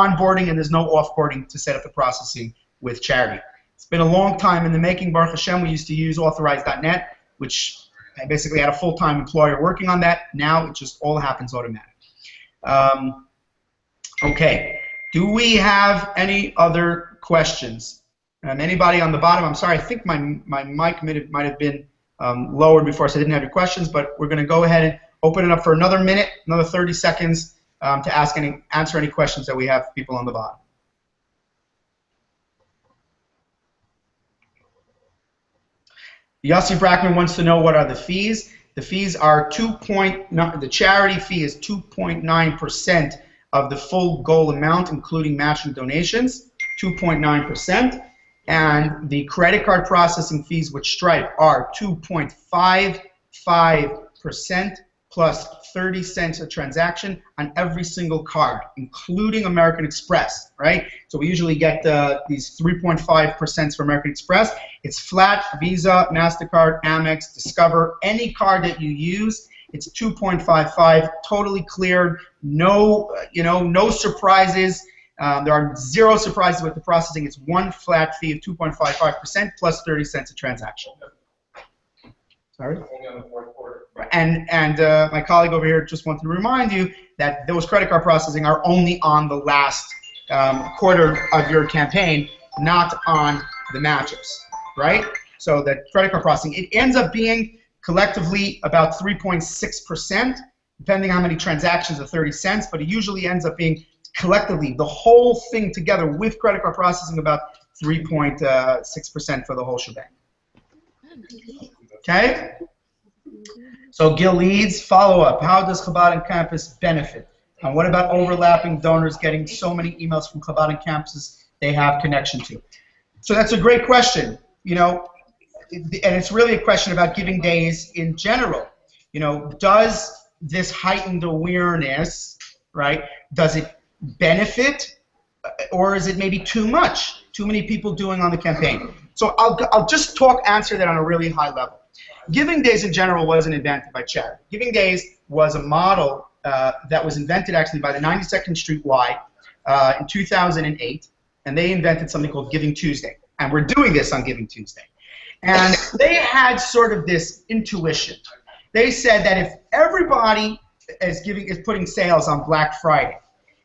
onboarding and there's no offboarding to set up the processing with Charidy. It's been a long time in the making. Baruch Hashem, we used to use authorize.net, which I basically had a full-time employer working on that. Now it just all happens automatic. Okay, do we have any other questions? Anybody on the bottom? I'm sorry, I think my mic might have been lowered before, so I didn't have your questions, but we're going to go ahead and open it up for another minute, another 30 seconds to answer any questions that we have for people on the bottom. Yossi Brackman wants to know what are the fees. The fees are the Charidy fee is 2.9% of the full goal amount, including matching donations, 2.9%. And the credit card processing fees with Stripe are 2.55% plus 30 cents a transaction on every single card, including American Express, right? So we usually get these 3.5% for American Express. It's flat, Visa, MasterCard, Amex, Discover, any card that you use, it's 2.55, totally cleared, no surprises. There are 0 surprises with the processing. It's one flat fee of 2.55% plus 30 cents a transaction. Sorry? Only on the fourth quarter. And my colleague over here just wanted to remind you that those credit card processing are only on the last quarter of your campaign, not on the matchups, right? So the credit card processing, it ends up being collectively about 3.6%, depending on how many transactions of 30 cents, but it usually ends up being collectively, the whole thing together with credit card processing, about 3.6% for the whole shebang. Okay? So Gil Leeds, follow-up. How does Chabad and campus benefit? And what about overlapping donors getting so many emails from Chabad and campuses they have connection to? So that's a great question. And it's really a question about giving days in general. Does this heightened awareness, right, does it benefit, or is it maybe too much? Too many people doing on the campaign? So I'll just answer that on a really high level. Giving days in general wasn't invented by Charidy. Giving days was a model that was invented actually by the 92nd Street Y in 2008, and they invented something called Giving Tuesday. And we're doing this on Giving Tuesday. And they had sort of this intuition. They said that if everybody is putting sales on Black Friday,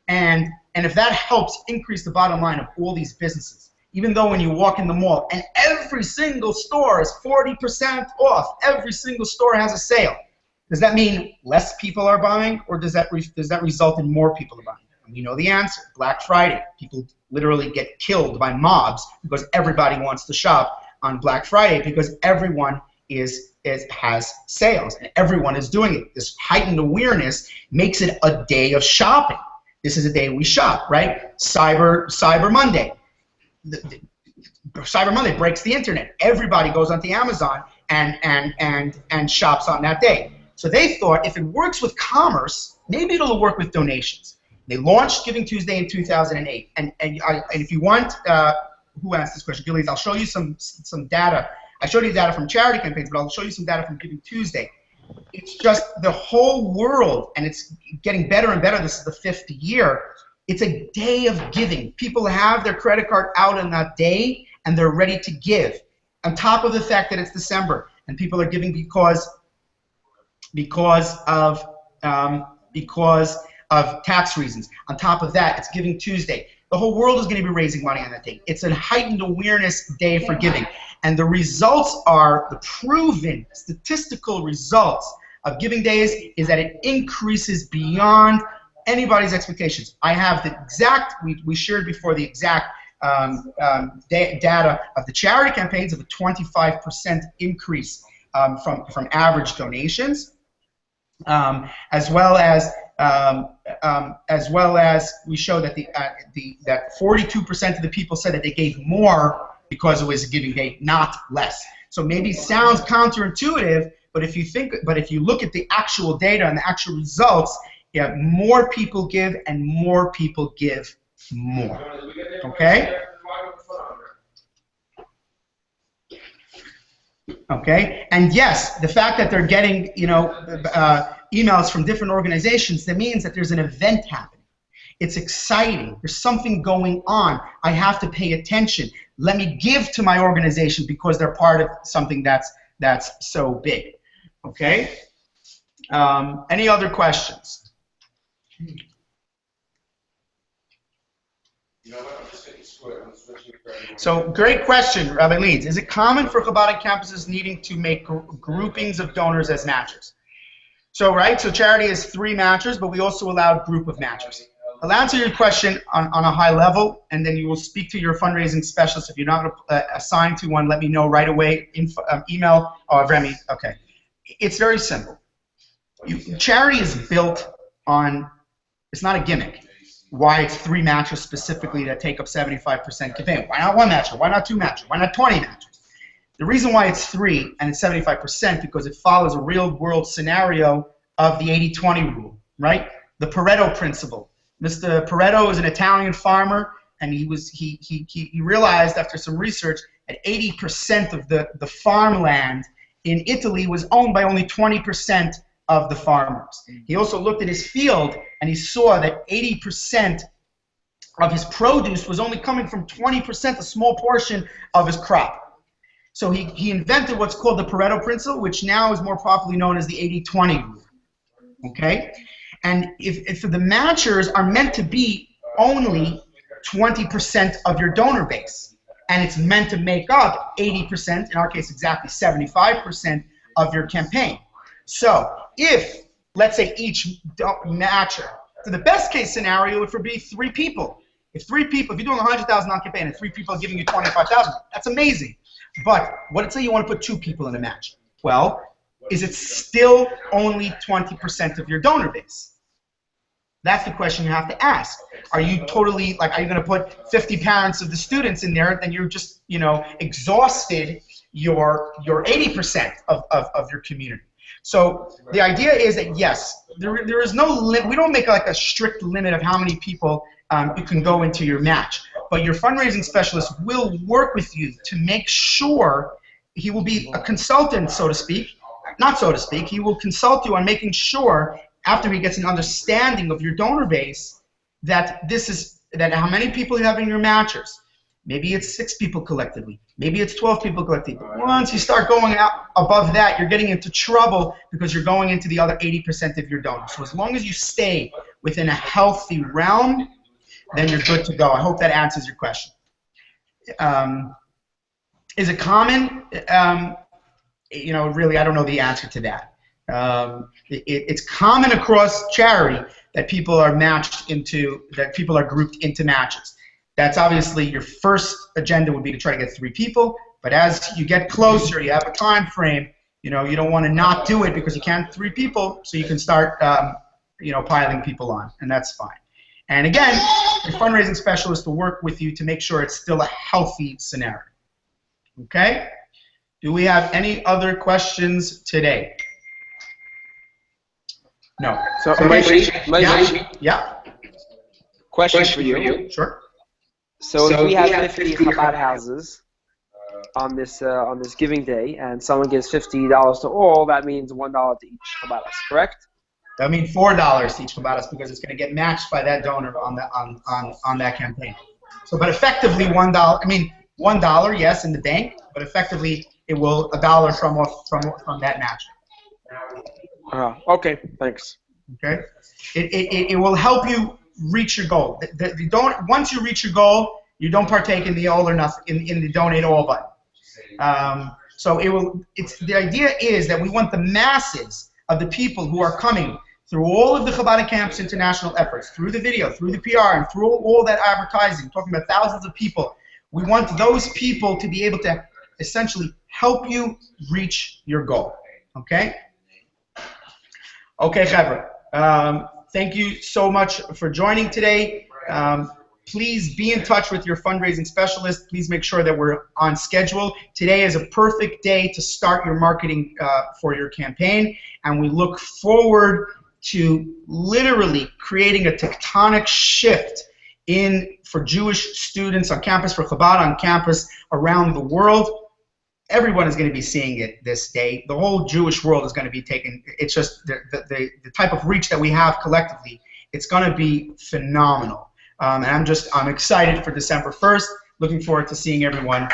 and if that helps increase the bottom line of all these businesses, even though when you walk in the mall and every single store is 40% off, every single store has a sale, does that mean less people are buying, or does that result in more people buying? And we know the answer. Black Friday, people literally get killed by mobs because everybody wants to shop on Black Friday because everyone has sales and everyone is doing it. This heightened awareness makes it a day of shopping. This is a day we shop, right? Cyber Monday. Cyber Monday breaks the internet. Everybody goes onto Amazon and shops on that day. So they thought if it works with commerce, maybe it'll work with donations. They launched Giving Tuesday in 2008. And if you want, who asked this question? Gillies, I'll show you some data. I showed you data from Charidy campaigns, but I'll show you some data from Giving Tuesday. It's just the whole world, and it's getting better and better. This is the 5th year. It's a day of giving. People have their credit card out on that day, and they're ready to give. On top of the fact that it's December, and people are giving because of tax reasons. On top of that, it's Giving Tuesday. The whole world is going to be raising money on that day. It's a heightened awareness day for giving. And the results are, the proven statistical results of Giving Days is that it increases beyond anybody's expectations. I have the exact, we shared before the exact data of the Charidy campaigns of a 25% increase from average donations. as well as we show that that 42% of the people said that they gave more because it was a giving day, not less. So maybe it sounds counterintuitive, but if you look at the actual data and the actual results, yeah, more people give and more people give more. Okay? Okay? And yes, the fact that they're getting, emails from different organizations, that means that there's an event happening. It's exciting. There's something going on. I have to pay attention. Let me give to my organization because they're part of something that's so big. Okay? Any other questions? So, great question, Rabbi Leeds. Is it common for Chabad campuses needing to make groupings of donors as matchers? So, so Charidy has 3 matchers, but we also allow a group of matchers. I'll answer your question on a high level, and then you will speak to your fundraising specialist. If you're not assigned to one, let me know right away. Email Remy. Okay. It's very simple. Charidy is built on, it's not a gimmick. Why it's 3 matchers specifically that take up 75% campaign. Why not 1 matcher? Why not 2 matchers? Why not 20 matchers? The reason why it's 3 and it's 75% because it follows a real-world scenario of the 80-20 rule, right? The Pareto principle. Mr. Pareto is an Italian farmer, and he realized after some research that 80% of the farmland in Italy was owned by only 20% of the farmers. He also looked at his field and he saw that 80% of his produce was only coming from 20%, a small portion of his crop. So he invented what's called the Pareto principle, which now is more popularly known as the 80-20 rule. Okay? And if the matchers are meant to be only 20% of your donor base, and it's meant to make up 80%, in our case exactly 75% of your campaign. So if, let's say, each matcher, so the best case scenario would be 3 people. If you're doing a $100,000 campaign and 3 people are giving you $25,000, that's amazing. But let's say you want to put 2 people in a match. Well, is it still only 20% of your donor base? That's the question you have to ask. Are you totally, are you going to put 50 parents of the students in there, then you're just, exhausted your 80% of your community. So the idea is that, yes, there is no limit. We don't make a strict limit of how many people you can go into your match. But your fundraising specialist will work with you to make sure, he will be a consultant, so to speak. Not so to speak. He will consult you on making sure, after he gets an understanding of your donor base, that how many people you have in your matchers. Maybe it's 6 people collectively. Maybe it's 12 people collectively. But once you start going out above that, you're getting into trouble because you're going into the other 80% of your donors. So as long as you stay within a healthy realm, then you're good to go. I hope that answers your question. Is it common? Really, I don't know the answer to that. It's common across Charidy that people are grouped into matches. That's obviously your first agenda would be to try to get 3 people, but as you get closer, you have a time frame, you don't want to not do it because you can't 3 people, so you can start piling people on, and that's fine. And again, your fundraising specialist will work with you to make sure it's still a healthy scenario. Okay? Do we have any other questions today? No. So, yeah. Question for you. Sure. So if we have 50 Chabad houses on this giving day, and someone gives $50 to all, that means $1 to each Chabad house, correct? That means $4 to each Chabad house because it's going to get matched by that donor on that campaign. So, but effectively $1. I mean $1, yes, in the bank, but effectively it will $1 from that match. Okay, thanks. Okay, it will help you reach your goal. Once you reach your goal, you don't partake in the all or nothing in the donate all button. So the idea is that we want the masses of the people who are coming through all of the Chabad Camp's international efforts, through the video, through the PR, and through all that advertising, talking about thousands of people. We want those people to be able to essentially help you reach your goal. Okay? Okay, Chevra. Thank you so much for joining today. Please be in touch with your fundraising specialist. Please make sure that we're on schedule. Today is a perfect day to start your marketing for your campaign, and we look forward to literally creating a tectonic shift for Jewish students on campus, for Chabad on campus around the world. Everyone is going to be seeing it this day. The whole Jewish world is going to be taken. It's just the type of reach that we have collectively. It's going to be phenomenal. And I'm excited for December 1st. Looking forward to seeing everyone.